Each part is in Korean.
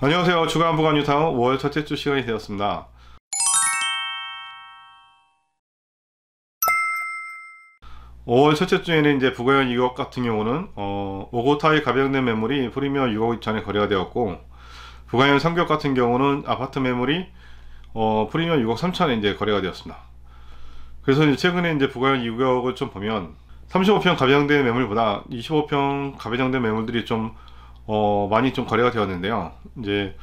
안녕하세요. 주간 부간 유타운 5월 첫째 주 시간이 되었습니다. 5월 첫째 주에는 이제 부가현 2억 같은 경우는 오고타이 가격된 매물이 프리미엄 6억 2천에 거래가 되었고, 부가현 3격 같은 경우는 아파트 매물이 프리미엄 6억 3천에 이제 거래가 되었습니다. 그래서 이제 최근에 이제 부가현 2억을 좀 보면 35평 가배정된 매물보다 25평 가배정된 매물들이 좀 많이 좀 거래가 되었는데요. 이제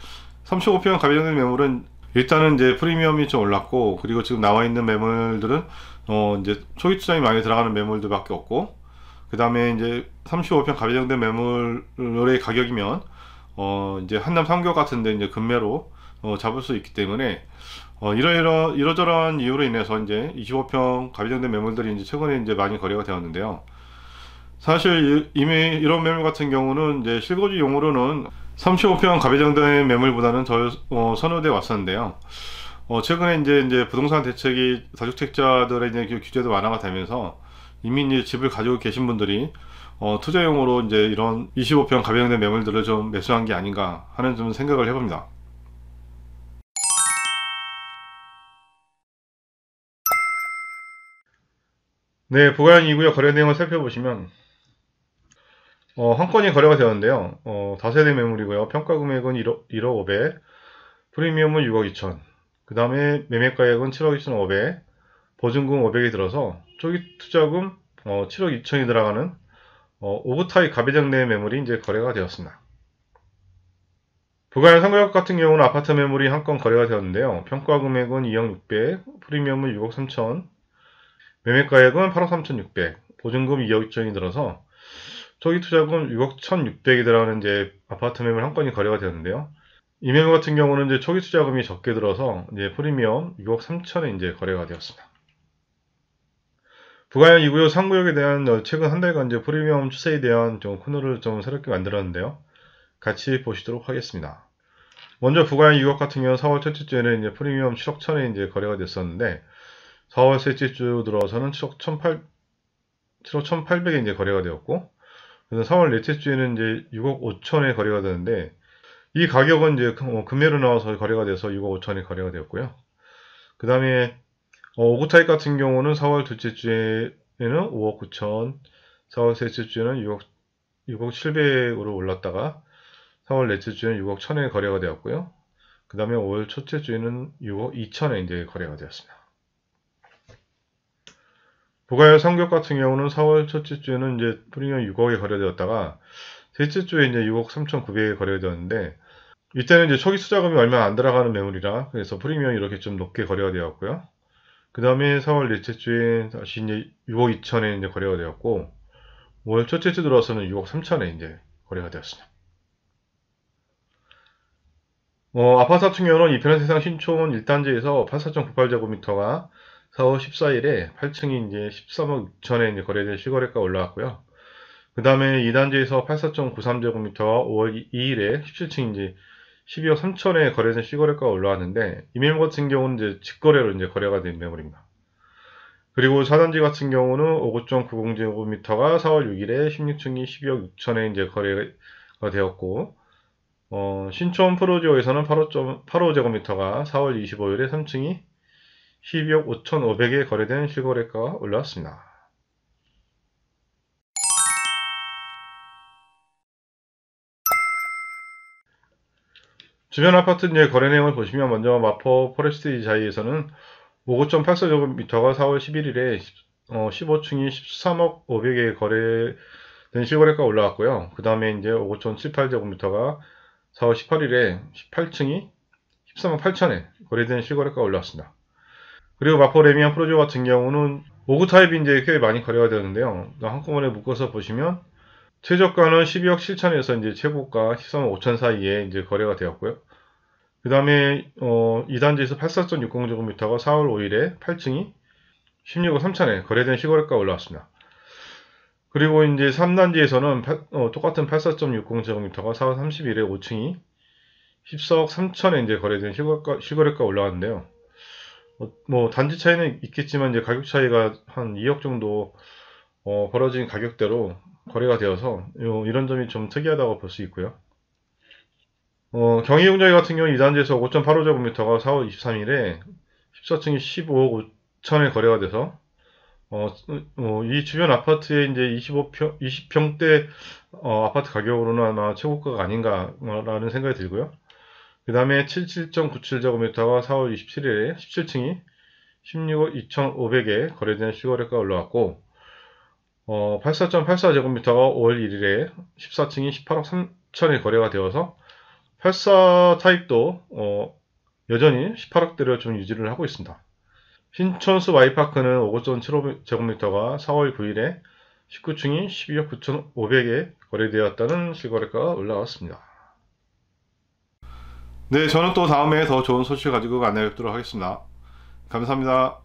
35평 가배정된 매물은 일단은 이제 프리미엄이 좀 올랐고, 그리고 지금 나와 있는 매물들은 이제 초기 투자이 많이 들어가는 매물들밖에 없고, 그 다음에 이제 35평 가배정된 매물의 가격이면 이제 한남 3교 같은데 이제 금매로 잡을 수 있기 때문에 이러저러한 이유로 인해서 이제 25평 가배정된 매물들이 이제 최근에 이제 많이 거래가 되었는데요. 사실 이미 이런 매물 같은 경우는 이제 실거주용으로는 35평 가배정된 매물보다는 더 선호돼 왔었는데요. 최근에 이제 부동산 대책이 다주택자들의 이제 규제도 완화가 되면서 이미 이제 집을 가지고 계신 분들이 투자용으로 이제 이런 25평 가배정된 매물들을 좀 매수한 게 아닌가 하는 좀 생각을 해봅니다. 네, 부가현 2구역 거래 내용을 살펴보시면 한 건이 거래가 되었는데요. 다세대 매물이고요. 평가 금액은 1억 500, 프리미엄은 6억 2천, 그 다음에 매매가액은 7억 2천5백, 보증금 500이 들어서 초기 투자금 7억 2천이 들어가는 오브타입 가배정 내 매물이 이제 거래가 되었습니다. 부가현 3구역 같은 경우는 아파트 매물이 한 건 거래가 되었는데요. 평가 금액은 2억 6백, 프리미엄은 6억 3천, 매매가액은 8억 3천6백, 보증금 2억 2천이 들어서 초기 투자금 6억 1,600이 들어가는 이제 아파트 매물 한 건이 거래가 되었는데요. 이 매물 같은 경우는 이제 초기 투자금이 적게 들어서 이제 프리미엄 6억 3천에 이제 거래가 되었습니다. 부가현 2구역, 3구역에 대한 최근 한 달간 이제 프리미엄 추세에 대한 좀 코너를 좀 새롭게 만들었는데요. 같이 보시도록 하겠습니다. 먼저 부가현 2구역 같은 경우는 4월 첫째 주에는 이제 프리미엄 7억 1천에 이제 거래가 됐었는데, 4월 셋째 주 들어서는 7억 1,800에 이제 거래가 되었고, 그래서 4월 넷째 주에는 이제 6억 5천에 거래가 되는데, 이 가격은 이제 금매로 나와서 거래가 돼서 6억 5천에 거래가 되었고요. 그 다음에 오구타입 같은 경우는 4월 둘째 주에는 5억 9천, 4월 셋째 주에는 6억 700으로 올랐다가 4월 넷째 주에는 6억 1000에 거래가 되었고요. 그 다음에 5월 첫째 주에는 6억 2천에 이제 거래가 되었습니다. 부가열 상격 같은 경우는 4월 첫째 주에는 이제 프리미엄 6억에 거래되었다가 셋째 주에 이제 6억 3,900에 거래되었는데, 이때는 이제 초기 투자금이 얼마 안 들어가는 매물이라 그래서 프리미엄이 이렇게 좀 높게 거래가 되었고요. 그 다음에 4월 넷째 주에 다시 이제 6억 2천에 이제 거래가 되었고, 5월 첫째 주 들어서는 6억 3천에 이제 거래가 되었습니다. 아파트 같은 경우는 이편한 세상 신촌 1단지에서 84.98제곱미터가 4월 14일에 8층이 이제 13억 6천에 이제 거래된 실거래가 올라왔고요. 그 다음에 2단지에서 84.93제곱미터가 5월 2일에 17층 이제 12억 3천에 거래된 실거래가가 올라왔는데, 이 매물 같은 경우는 이제 직거래로 이제 거래가 된 매물입니다. 그리고 4단지 같은 경우는 59.90제곱미터가 4월 6일에 16층이 12억 6천에 이제 거래가 되었고, 신촌 프로지오에서는 8.85제곱미터가 4월 25일에 3층이 12억 5,500에 거래된 실거래가가 올라왔습니다. 주변 아파트 이제 거래 내용을 보시면, 먼저 마포 포레스트 자이에서는 59.84제곱미터가 4월 11일에 15층이 13억 500에 거래된 실거래가 올라왔고요. 그 다음에 이제 59.78제곱미터가 4월 18일에 18층이 13억 8천에 거래된 실거래가 올라왔습니다. 그리고 마포 레미안 프로조 같은 경우는 5구 타입이 이제 꽤 많이 거래가 되는데요. 한꺼번에 묶어서 보시면 최저가는 12억 7천에서 이제 최고가 13억 5천 사이에 이제 거래가 되었고요. 그 다음에 2단지에서 84.60제곱미터가 4월 5일에 8층이 16억 3천에 거래된 실거래가 올라왔습니다. 그리고 이제 3단지에서는 똑같은 84.60제곱미터가 4월 30일에 5층이 14억 3천에 이제 거래된 실거래가 올라왔는데요. 단지 차이는 있겠지만 이제 가격 차이가 한 2억 정도 벌어진 가격대로 거래가 되어서 이런 점이 좀 특이하다고 볼 수 있고요. 경희용자리 같은 경우 2단지에서 5.85제곱미터가 4월 23일에 14층이 15억 5천에 거래가 돼서 이 주변 아파트에 이제 20평대 아파트 가격으로는 아마 최고가가 아닌가라는 생각이 들고요. 그 다음에 77.97제곱미터가 4월 27일에 17층이 16억 2,500에 거래된 실거래가가 올라왔고, 84.84제곱미터가 5월 1일에 14층이 18억 3천에 거래가 되어서 84 타입도 여전히 18억대를 좀 유지를 하고 있습니다. 신촌수 Y파크는 5.75제곱미터가 4월 9일에 19층이 12억 9,500에 거래되었다는 실거래가가 올라왔습니다. 네, 저는 또 다음에 더 좋은 소식 가지고 안내해 드리도록 하겠습니다. 감사합니다.